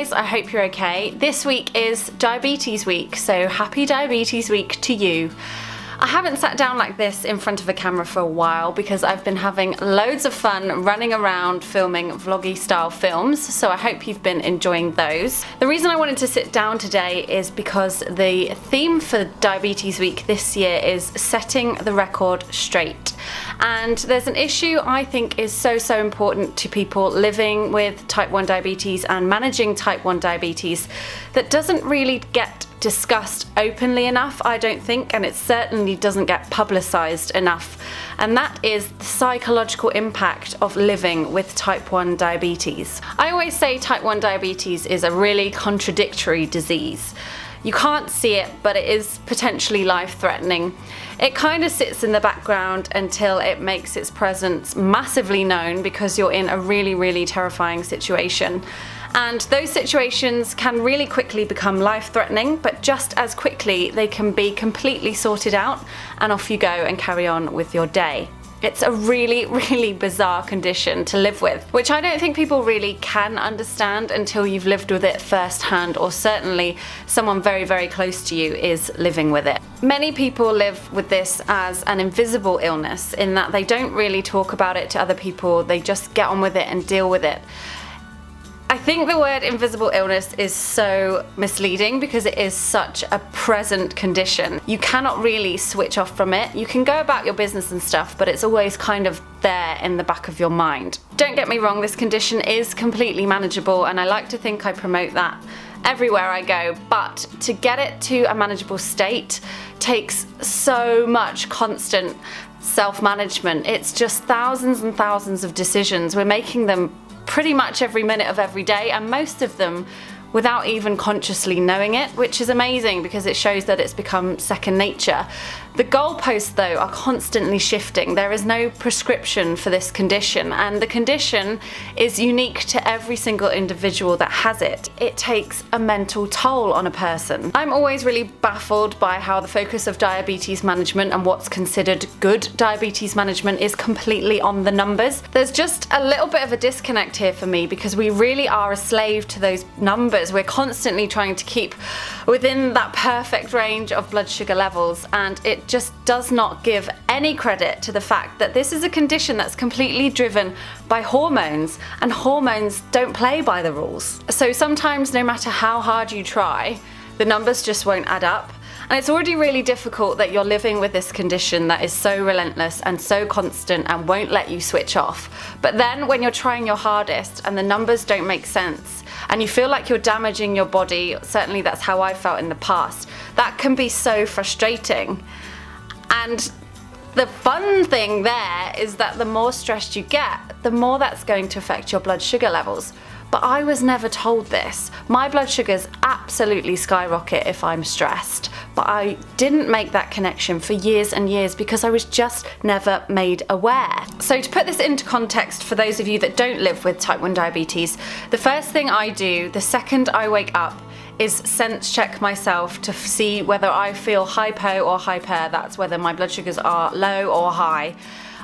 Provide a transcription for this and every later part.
guys, I hope you're okay. This week is Diabetes Week, so happy Diabetes Week to you. I haven't sat down like this in front of a camera for a while because I've been having loads of fun running around filming vloggy style films, so I hope you've been enjoying those. The reason I wanted to sit down today is because the theme for Diabetes Week this year is setting the record straight. And there's an issue I think is so important to people living with type 1 diabetes and managing type 1 diabetes that doesn't really get discussed openly enough, I don't think, and it certainly doesn't get publicized enough, and that is the psychological impact of living with type 1 diabetes. I always say type 1 diabetes is a really contradictory disease. You can't see it, but it is potentially life-threatening. It kind of sits in the background until it makes its presence massively known because you're in a really terrifying situation. And those situations can really quickly become life-threatening, but just as quickly they can be completely sorted out and off you go and carry on with your day. It's a really bizarre condition to live with, which I don't think people really can understand until you've lived with it firsthand, or certainly someone very close to you is living with it. Many people live with this as an invisible illness in that they don't really talk about it to other people, they just get on with it and deal with it. I think the word invisible illness is so misleading because it is such a present condition. You cannot really switch off from it. You can go about your business and stuff, but it's always kind of there in the back of your mind. Don't get me wrong, this condition is completely manageable, and I like to think I promote that everywhere I go, but to get it to a manageable state takes so much constant self-management. It's just thousands and thousands of decisions. We're making them pretty much every minute of every day, and most of them without even consciously knowing it, which is amazing because it shows that it's become second nature. The goalposts though are constantly shifting. There is no prescription for this condition, and the condition is unique to every single individual that has it. It takes a mental toll on a person. I'm always really baffled by how the focus of diabetes management and what's considered good diabetes management is completely on the numbers. There's just a little bit of a disconnect here for me because we really are a slave to those numbers. We're constantly trying to keep within that perfect range of blood sugar levels, and it just does not give any credit to the fact that this is a condition that's completely driven by hormones, and hormones don't play by the rules. So sometimes, no matter how hard you try, the numbers just won't add up. And it's already really difficult that you're living with this condition that is so relentless and so constant and won't let you switch off. But then when you're trying your hardest and the numbers don't make sense and you feel like you're damaging your body, certainly that's how I felt in the past, that can be so frustrating. And the fun thing there is that the more stressed you get, the more that's going to affect your blood sugar levels. But I was never told this. My blood sugars absolutely skyrocket if I'm stressed, but I didn't make that connection for years and years because I was just never made aware. So to put this into context for those of you that don't live with type 1 diabetes, the first thing I do the second I wake up is sense check myself to see whether I feel hypo or hyper. That's whether my blood sugars are low or high.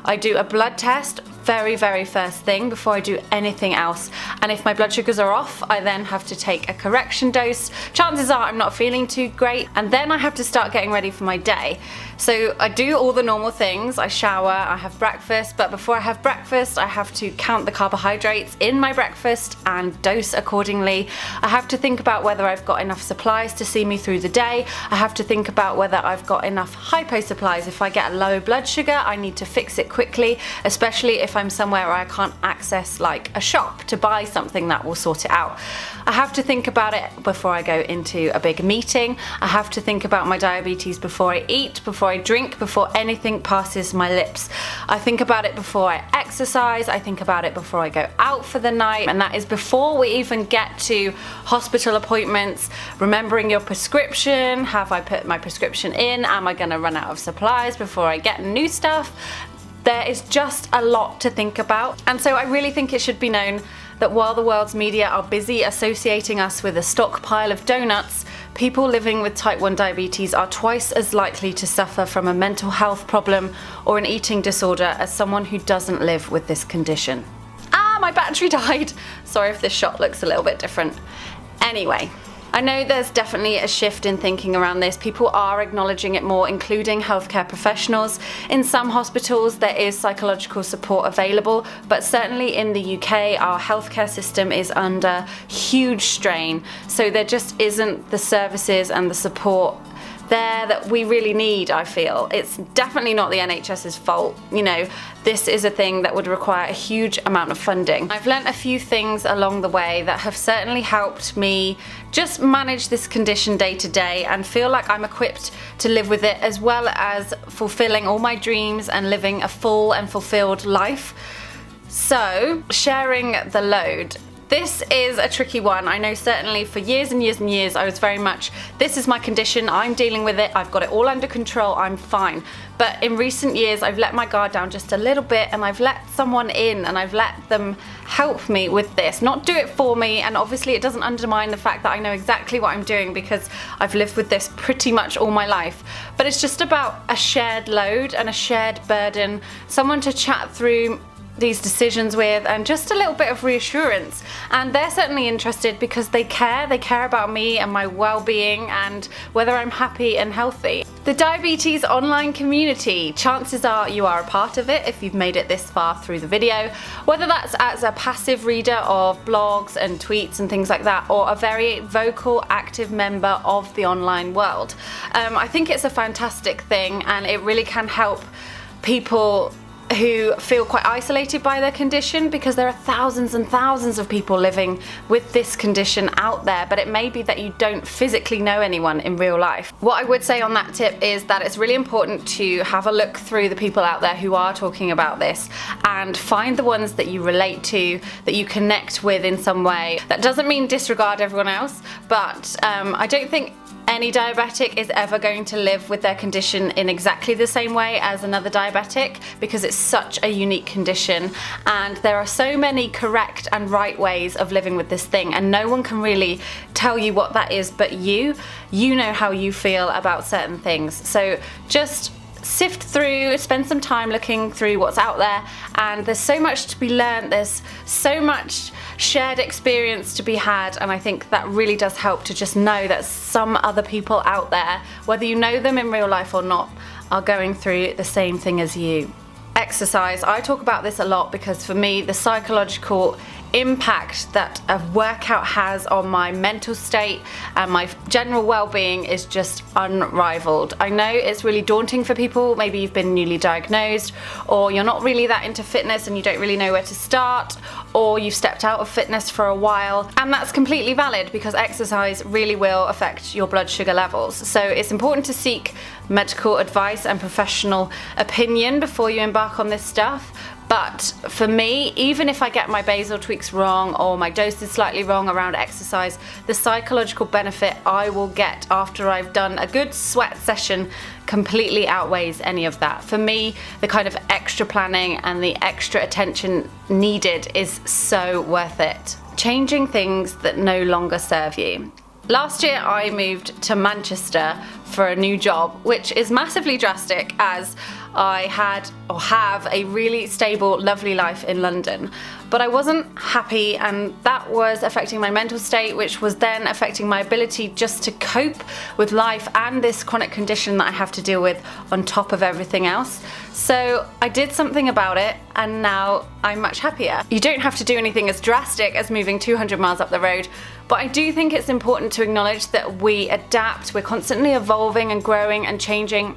I do a blood test very first thing before I do anything else, and if my blood sugars are off, I then have to take a correction dose. Chances are I'm not feeling too great, and then I have to start getting ready for my day. So I do all the normal things. I shower, I have breakfast, but before I have breakfast I have to count the carbohydrates in my breakfast and dose accordingly. I have to think about whether I've got enough supplies to see me through the day. I have to think about whether I've got enough hypo supplies. If I get a low blood sugar, I need to fix it quickly, especially if I'm somewhere where I can't access like a shop to buy something that will sort it out. I have to think about it before I go into a big meeting. I have to think about my diabetes before I eat, before I drink, before anything passes my lips. I think about it before I exercise. I think about it before I go out for the night, and that is before we even get to hospital appointments. Remembering your prescription. Have I put my prescription in? Am I going to run out of supplies before I get new stuff? There is just a lot to think about, and so I really think it should be known that while the world's media are busy associating us with a stockpile of donuts, people living with type 1 diabetes are twice as likely to suffer from a mental health problem or an eating disorder as someone who doesn't live with this condition. My battery died! Sorry if this shot looks a little bit different. Anyway, I know there's definitely a shift in thinking around this. People are acknowledging it more, including healthcare professionals. In some hospitals there is psychological support available, but certainly in the UK our healthcare system is under huge strain, so there just isn't the services and the support there that we really need, I feel. It's definitely not the NHS's fault. You know, this is a thing that would require a huge amount of funding. I've learnt a few things along the way that have certainly helped me just manage this condition day to day and feel like I'm equipped to live with it, as well as fulfilling all my dreams and living a full and fulfilled life. So, sharing the load. This is a tricky one. I know certainly for years and years and years I was very much, this is my condition, I'm dealing with it, I've got it all under control, I'm fine. But in recent years I've let my guard down just a little bit, and I've let someone in and I've let them help me with this. Not do it for me, and obviously it doesn't undermine the fact that I know exactly what I'm doing because I've lived with this pretty much all my life. But it's just about a shared load and a shared burden, someone to chat through these decisions with, and just a little bit of reassurance. And they're certainly interested because they care about me and my well-being and whether I'm happy and healthy. The diabetes online community, chances are you are a part of it if you've made it this far through the video, whether that's as a passive reader of blogs and tweets and things like that, or a very vocal, active member of the online world. I think it's a fantastic thing, and it really can help people who feel quite isolated by their condition, because there are thousands and thousands of people living with this condition out there, but it may be that you don't physically know anyone in real life. What I would say on that tip is that it's really important to have a look through the people out there who are talking about this and find the ones that you relate to, that you connect with in some way. That doesn't mean disregard everyone else, but I don't think any diabetic is ever going to live with their condition in exactly the same way as another diabetic, because it's such a unique condition and there are so many correct and right ways of living with this thing, and no one can really tell you what that is but you. You know how you feel about certain things. So just sift through, spend some time looking through what's out there, and there's so much to be learned, there's so much shared experience to be had, and I think that really does help to just know that some other people out there, whether you know them in real life or not, are going through the same thing as you. Exercise, I talk about this a lot because for me the psychological impact that a workout has on my mental state and my general well-being is just unrivaled. I know it's really daunting for people, maybe you've been newly diagnosed, or you're not really that into fitness and you don't really know where to start, or you've stepped out of fitness for a while, and that's completely valid because exercise really will affect your blood sugar levels. So it's important to seek medical advice and professional opinion before you embark on this stuff. But for me, even if I get my basal tweaks wrong or my doses slightly wrong around exercise, the psychological benefit I will get after I've done a good sweat session completely outweighs any of that. For me, the kind of extra planning and the extra attention needed is so worth it. Changing things that no longer serve you. Last year I moved to Manchester for a new job, which is massively drastic as I had or have a really stable, lovely life in London. But I wasn't happy, and that was affecting my mental state, which was then affecting my ability just to cope with life and this chronic condition that I have to deal with on top of everything else. So I did something about it, and now I'm much happier. You don't have to do anything as drastic as moving 200 miles up the road, but I do think it's important to acknowledge that we adapt, we're constantly evolving and growing and changing.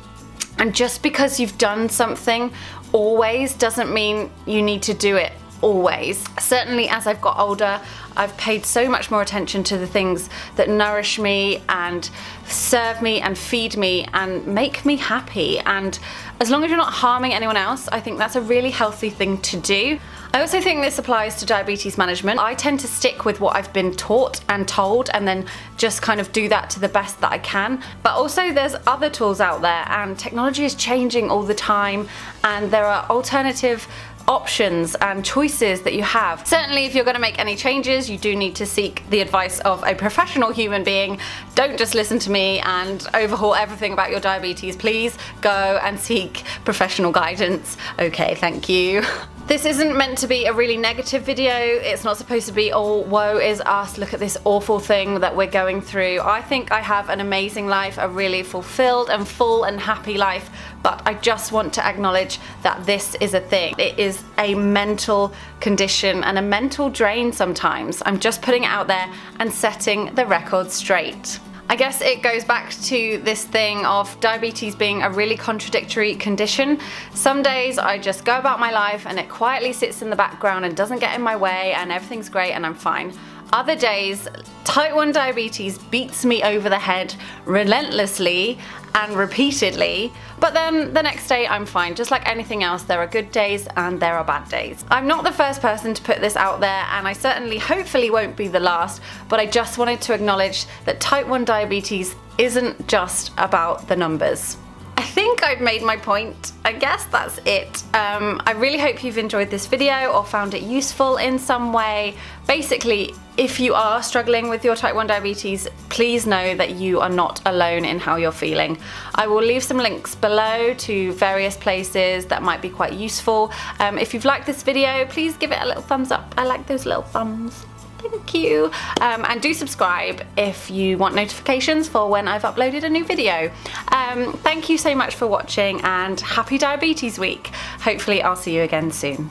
And just because you've done something always doesn't mean you need to do it always. Certainly as I've got older, I've paid so much more attention to the things that nourish me and serve me and feed me and make me happy. And as long as you're not harming anyone else, I think that's a really healthy thing to do. I also think this applies to diabetes management. I tend to stick with what I've been taught and told and then just kind of do that to the best that I can. But also there's other tools out there, and technology is changing all the time, and there are alternative options and choices that you have. Certainly if you're going to make any changes, you do need to seek the advice of a professional human being. Don't just listen to me and overhaul everything about your diabetes. Please go and seek professional guidance. Okay, thank you. This isn't meant to be a really negative video. It's not supposed to be, oh, woe is us, look at this awful thing that we're going through. I think I have an amazing life, a really fulfilled and full and happy life, but I just want to acknowledge that this is a thing. It is a mental condition and a mental drain sometimes. I'm just putting it out there and setting the record straight. I guess it goes back to this thing of diabetes being a really contradictory condition. Some days I just go about my life and it quietly sits in the background and doesn't get in my way and everything's great and I'm fine. Other days, type 1 diabetes beats me over the head relentlessly and repeatedly, but then the next day I'm fine. Just like anything else, there are good days and there are bad days. I'm not the first person to put this out there, and I certainly hopefully won't be the last, but I just wanted to acknowledge that type 1 diabetes isn't just about the numbers. I think I've made my point. I guess that's it. I really hope you've enjoyed this video or found it useful in some way. Basically, if you are struggling with your type 1 diabetes, please know that you are not alone in how you're feeling. I will leave some links below to various places that might be quite useful. If you've liked this video, please give it a little thumbs up. I like those little thumbs. Thank you. And do subscribe if you want notifications for when I've uploaded a new video. Thank you so much for watching and happy Diabetes Week. Hopefully I'll see you again soon.